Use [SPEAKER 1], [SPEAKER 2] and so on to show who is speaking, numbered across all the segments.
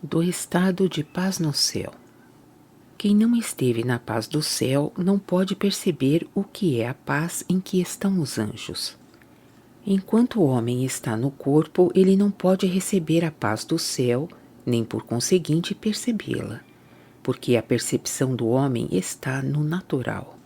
[SPEAKER 1] do estado de paz no céu. Quem não esteve na paz do céu não pode perceber o que é a paz em que estão os anjos. Enquanto o homem está no corpo, ele não pode receber a paz do céu, nem por conseguinte percebê-la, porque a percepção do homem está no natural.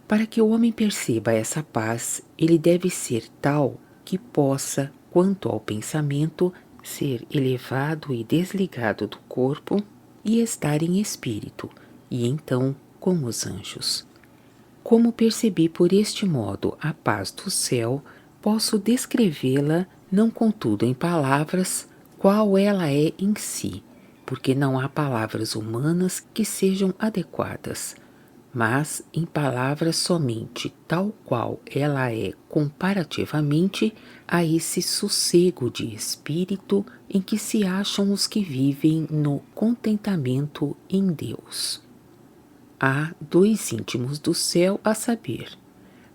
[SPEAKER 1] Para que o homem perceba essa paz, ele deve ser tal que possa, quanto ao pensamento, ser elevado e desligado do corpo e estar em espírito, e então com os anjos. Como percebi por este modo a paz do céu, posso descrevê-la, não contudo em palavras, qual ela é em si, porque não há palavras humanas que sejam adequadas, mas em palavras somente tal qual ela é comparativamente a esse sossego de espírito em que se acham os que vivem no contentamento em Deus. Há dois íntimos do céu, a saber,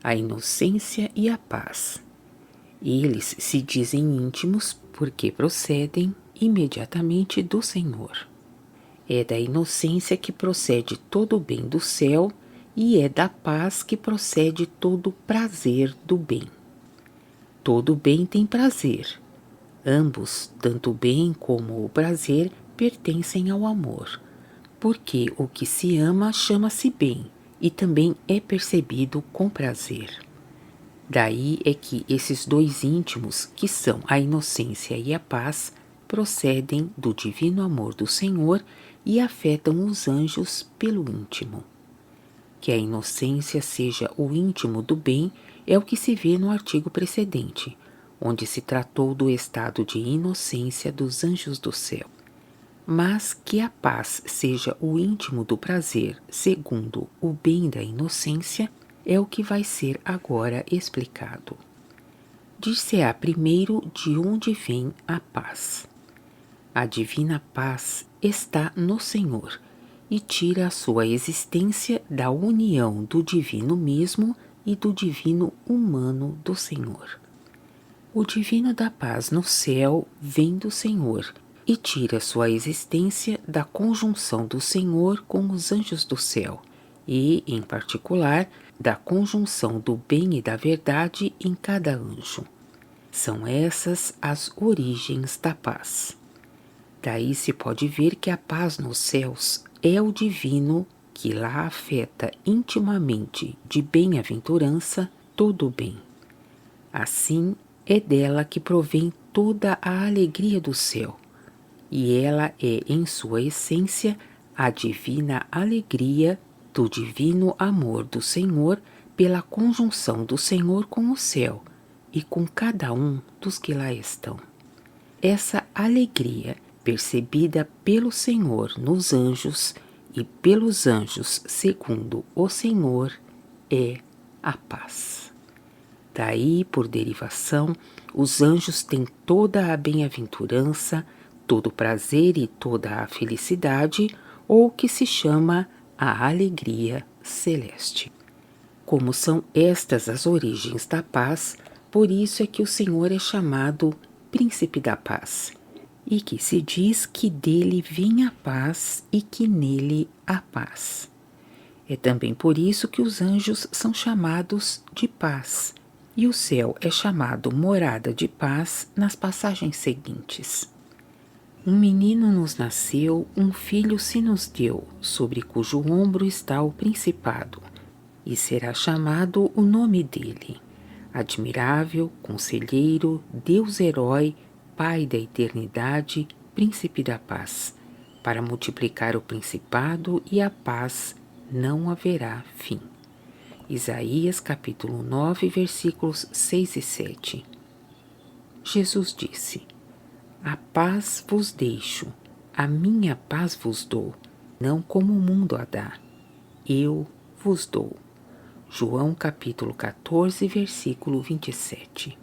[SPEAKER 1] a inocência e a paz. Eles se dizem íntimos porque procedem imediatamente do Senhor. É da inocência que procede todo o bem do céu e é da paz que procede todo o prazer do bem. Todo bem tem prazer. Ambos, tanto o bem como o prazer, pertencem ao amor, porque o que se ama chama-se bem e também é percebido com prazer. Daí é que esses dois íntimos, que são a inocência e a paz, procedem do divino amor do Senhor e afetam os anjos pelo íntimo. Que a inocência seja o íntimo do bem é o que se vê no artigo precedente, onde se tratou do estado de inocência dos anjos do céu. Mas que a paz seja o íntimo do prazer, segundo o bem da inocência, é o que vai ser agora explicado. Dir-se-á primeiro de onde vem a paz. A divina paz está no Senhor e tira a sua existência da união do divino mesmo e do divino humano do Senhor. O divino da paz no céu vem do Senhor e tira sua existência da conjunção do Senhor com os anjos do céu e, em particular, da conjunção do bem e da verdade em cada anjo. São essas as origens da paz. Daí se pode ver que a paz nos céus é o divino que lá afeta intimamente de bem-aventurança todo o bem. Assim, é dela que provém toda a alegria do céu, e ela é em sua essência a divina alegria do divino amor do Senhor pela conjunção do Senhor com o céu e com cada um dos que lá estão. Essa alegria, percebida pelo Senhor nos anjos e pelos anjos segundo o Senhor, é a paz. Daí, por derivação, os anjos têm toda a bem-aventurança, todo o prazer e toda a felicidade, ou o que se chama a alegria celeste. Como são estas as origens da paz, por isso é que o Senhor é chamado Príncipe da Paz, e que se diz que dele vem a paz e que nele há paz. É também por isso que os anjos são chamados de paz, e o céu é chamado morada de paz nas passagens seguintes. Um menino nos nasceu, um filho se nos deu, sobre cujo ombro está o principado, e será chamado o nome dele: Admirável, Conselheiro, Deus-Herói, Pai da Eternidade, Príncipe da Paz. Para multiplicar o principado e a paz não haverá fim. Isaías capítulo 9, versículos 6 e 7. Jesus disse: A paz vos deixo, a minha paz vos dou, não como o mundo a dá, eu vos dou. João capítulo 14, versículo 27.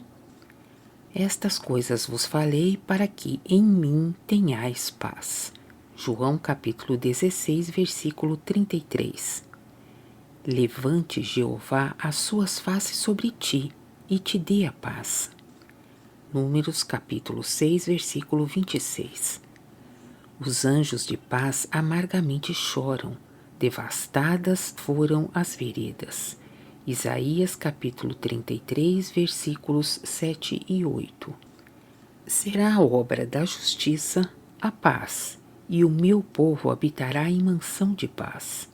[SPEAKER 1] Estas coisas vos falei para que em mim tenhais paz. João capítulo 16, versículo 33. Levante Jeová as suas faces sobre ti e te dê a paz. Números capítulo 6, versículo 26. Os anjos de paz amargamente choram, devastadas foram as veredas. Isaías capítulo 33, versículos 7 e 8. Será a obra da justiça a paz, e o meu povo habitará em mansão de paz.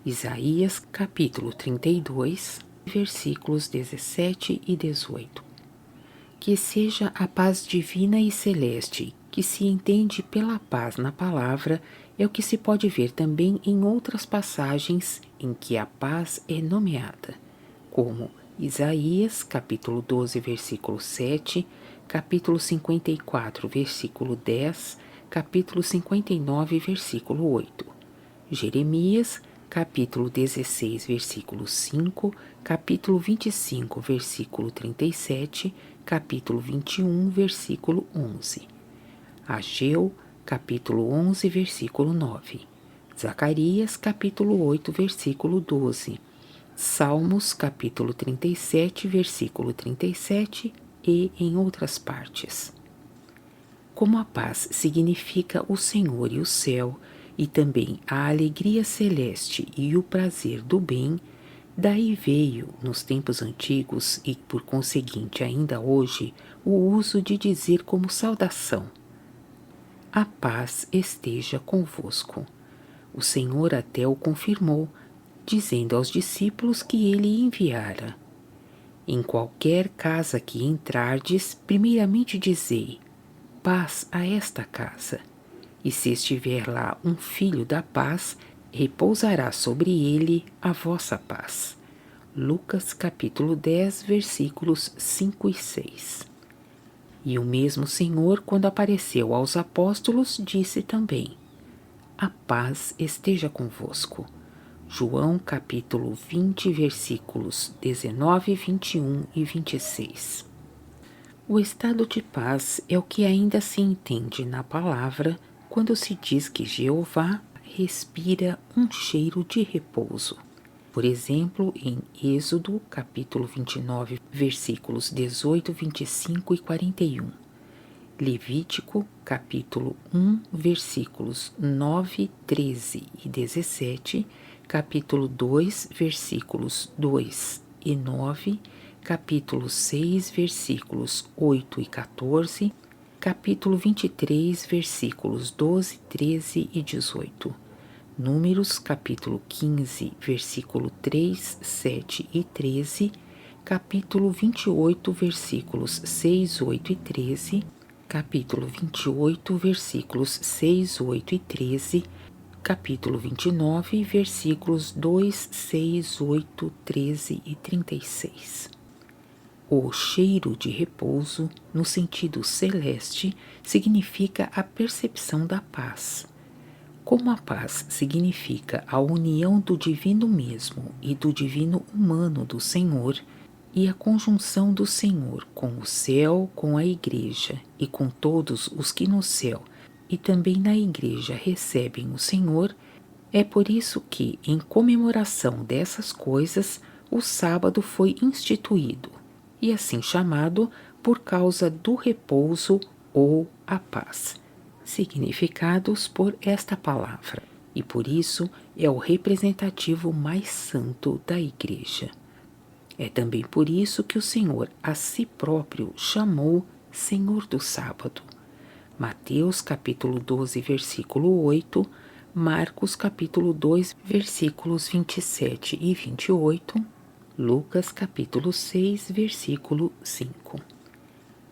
[SPEAKER 1] Isaías capítulo 32, versículos 17 e 18. Que seja a paz divina e celeste, que se entende pela paz na palavra, é o que se pode ver também em outras passagens em que a paz é nomeada, como Isaías capítulo 12, versículo 7, capítulo 54, versículo 10, capítulo 59, versículo 8. Jeremias capítulo 16, versículo 5, capítulo 25, versículo 37, capítulo 21, versículo 11. Ageu, capítulo 11, versículo 9. Zacarias, capítulo 8, versículo 12. Salmos, capítulo 37, versículo 37 e em outras partes. Como a paz significa o Senhor e o céu, e também a alegria celeste e o prazer do bem, daí veio, nos tempos antigos e por conseguinte ainda hoje, o uso de dizer como saudação: a paz esteja convosco. O Senhor até o confirmou, dizendo aos discípulos que ele enviara: em qualquer casa que entrardes, primeiramente dizei: paz a esta casa. E se estiver lá um filho da paz, repousará sobre ele a vossa paz. Lucas capítulo 10, versículos 5 e 6. E o mesmo Senhor, quando apareceu aos apóstolos, disse também: a paz esteja convosco. João capítulo 20, versículos 19, 21 e 26. O estado de paz é o que ainda se entende na palavra quando se diz que Jeová respira um cheiro de repouso. Por exemplo, em Êxodo, capítulo 29, versículos 18, 25 e 41. Levítico, capítulo 1, versículos 9, 13 e 17. Capítulo 2, versículos 2 e 9. Capítulo 6, versículos 8 e 14. Capítulo 23, versículos 12, 13 e 18. Números, capítulo 15, versículo 3, 7 e 13. Capítulo 28, versículos 6, 8 e 13. Capítulo 28, versículos 6, 8 e 13. Capítulo 29, versículos 2, 6, 8, 13 e 36. O cheiro de repouso, no sentido celeste, significa a percepção da paz. Como a paz significa a união do divino mesmo e do divino humano do Senhor, e a conjunção do Senhor com o céu, com a Igreja e com todos os que no céu e também na Igreja recebem o Senhor, é por isso que, em comemoração dessas coisas, o sábado foi instituído, e assim chamado por causa do repouso ou a paz, significados por esta palavra, e por isso é o representativo mais santo da Igreja. É também por isso que o Senhor a si próprio chamou Senhor do Sábado. Mateus capítulo 12, versículo 8, Marcos capítulo 2, versículos 27 e 28, Lucas capítulo 6, versículo 5.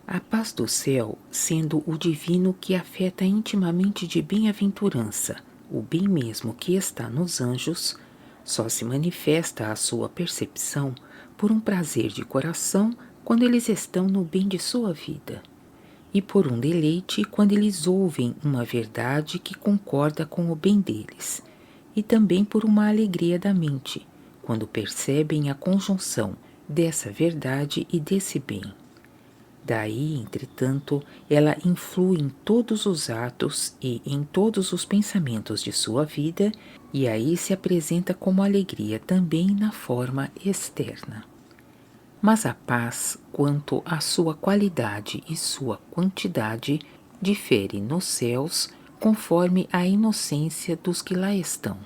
[SPEAKER 1] A paz do céu, sendo o divino que afeta intimamente de bem-aventurança, o bem mesmo que está nos anjos, só se manifesta à sua percepção por um prazer de coração quando eles estão no bem de sua vida, e por um deleite quando eles ouvem uma verdade que concorda com o bem deles, e também por uma alegria da mente, quando percebem a conjunção dessa verdade e desse bem. Daí, entretanto, ela influi em todos os atos e em todos os pensamentos de sua vida, e aí se apresenta como alegria também na forma externa. Mas a paz, quanto à sua qualidade e sua quantidade, difere nos céus conforme a inocência dos que lá estão,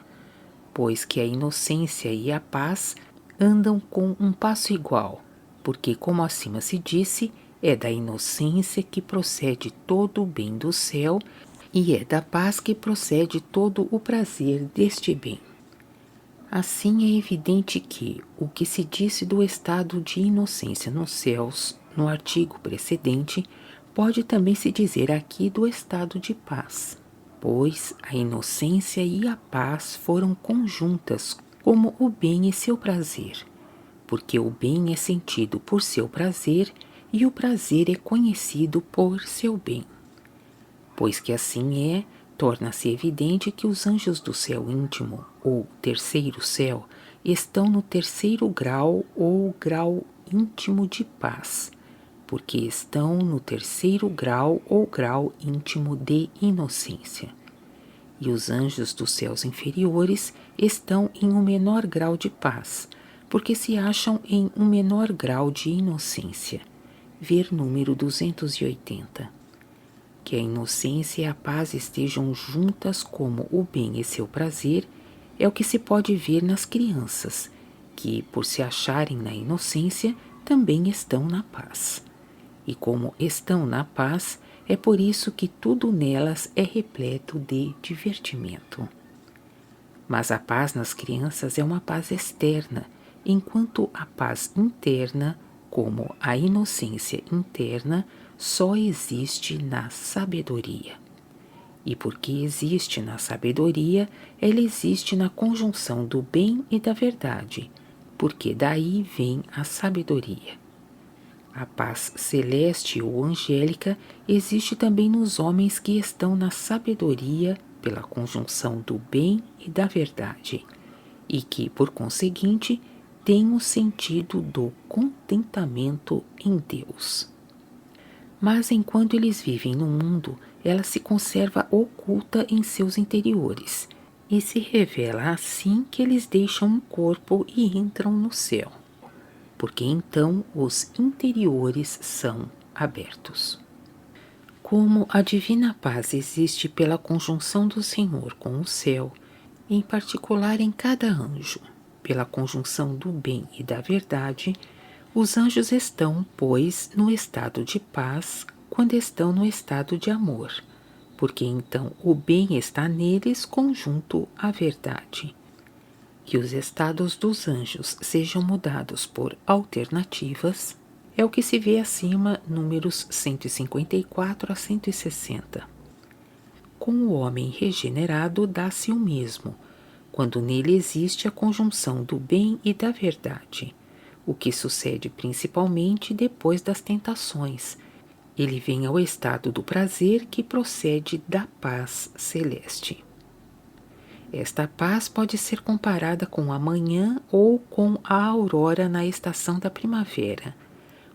[SPEAKER 1] pois que a inocência e a paz andam com um passo igual, porque, como acima se disse, é da inocência que procede todo o bem do céu, e é da paz que procede todo o prazer deste bem. Assim é evidente que o que se disse do estado de inocência nos céus, no artigo precedente, pode também se dizer aqui do estado de paz, pois a inocência e a paz foram conjuntas como o bem e seu prazer, porque o bem é sentido por seu prazer e o prazer é conhecido por seu bem. Pois que assim é, torna-se evidente que os anjos do céu íntimo, ou terceiro céu, estão no terceiro grau ou grau íntimo de paz, porque estão no terceiro grau ou grau íntimo de inocência. E os anjos dos céus inferiores estão em um menor grau de paz, porque se acham em um menor grau de inocência. Ver número 280. Que a inocência e a paz estejam juntas como o bem e seu prazer é o que se pode ver nas crianças, que, por se acharem na inocência, também estão na paz. E como estão na paz, é por isso que tudo nelas é repleto de divertimento. Mas a paz nas crianças é uma paz externa, enquanto a paz interna, como a inocência interna, só existe na sabedoria. E porque existe na sabedoria, ela existe na conjunção do bem e da verdade, porque daí vem a sabedoria. A paz celeste ou angélica existe também nos homens que estão na sabedoria pela conjunção do bem e da verdade, e que, por conseguinte, têm o sentido do contentamento em Deus. Mas enquanto eles vivem no mundo, ela se conserva oculta em seus interiores, e se revela assim que eles deixam um corpo e entram no céu, porque então os interiores são abertos. Como a divina paz existe pela conjunção do Senhor com o céu, em particular em cada anjo, pela conjunção do bem e da verdade, os anjos estão, pois, no estado de paz quando estão no estado de amor, porque então o bem está neles conjunto à verdade. Que os estados dos anjos sejam mudados por alternativas é o que se vê acima, números 154 a 160. Com o homem regenerado dá-se o mesmo, quando nele existe a conjunção do bem e da verdade, o que sucede principalmente depois das tentações. Ele vem ao estado do prazer que procede da paz celeste. Esta paz pode ser comparada com a manhã ou com a aurora na estação da primavera,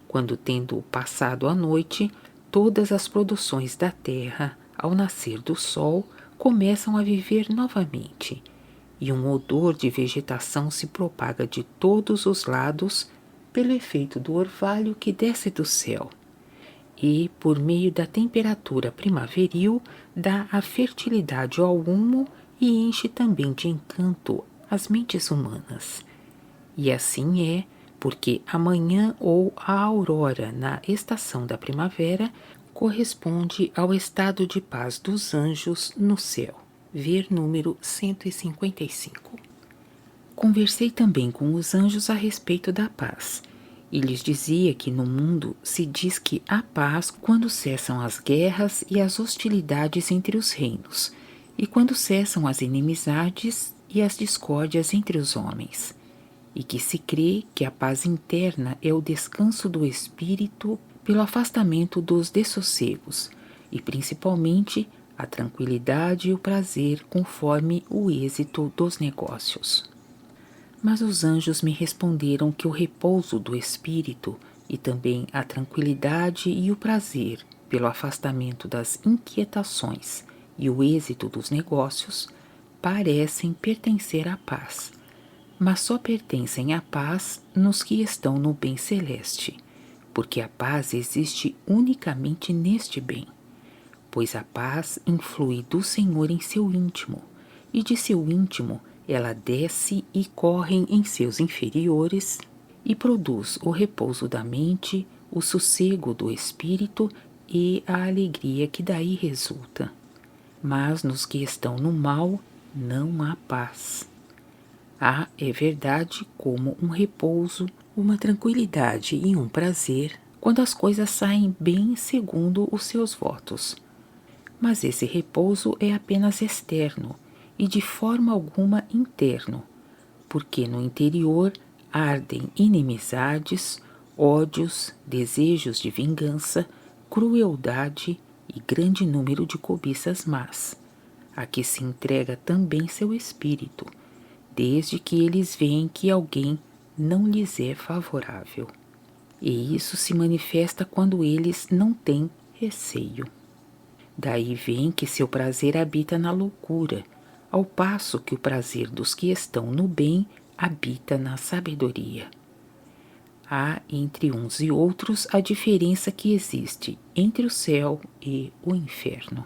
[SPEAKER 1] quando, tendo passado a noite, todas as produções da terra, ao nascer do sol, começam a viver novamente, e um odor de vegetação se propaga de todos os lados pelo efeito do orvalho que desce do céu, e, por meio da temperatura primaveril, dá a fertilidade ao humo e enche também de encanto as mentes humanas. E assim é, porque a manhã ou a aurora na estação da primavera corresponde ao estado de paz dos anjos no céu. Ver número 155. Conversei também com os anjos a respeito da paz, e lhes dizia que no mundo se diz que há paz quando cessam as guerras e as hostilidades entre os reinos, e quando cessam as inimizades e as discórdias entre os homens, e que se crê que a paz interna é o descanso do espírito pelo afastamento dos dessossegos, e principalmente a tranquilidade e o prazer conforme o êxito dos negócios. Mas os anjos me responderam que o repouso do espírito e também a tranquilidade e o prazer pelo afastamento das inquietações e o êxito dos negócios parecem pertencer à paz, mas só pertencem à paz nos que estão no bem celeste, porque a paz existe unicamente neste bem, pois a paz influi do Senhor em seu íntimo, e de seu íntimo ela desce e corre em seus inferiores, e produz o repouso da mente, o sossego do espírito e a alegria que daí resulta. Mas nos que estão no mal não há paz. Há, é verdade, como um repouso, uma tranquilidade e um prazer, quando as coisas saem bem segundo os seus votos. Mas esse repouso é apenas externo e de forma alguma interno, porque no interior ardem inimizades, ódios, desejos de vingança, crueldade e grande número de cobiças más, a que se entrega também seu espírito, desde que eles veem que alguém não lhes é favorável. E isso se manifesta quando eles não têm receio. Daí vem que seu prazer habita na loucura, ao passo que o prazer dos que estão no bem habita na sabedoria. Há entre uns e outros a diferença que existe entre o céu e o inferno.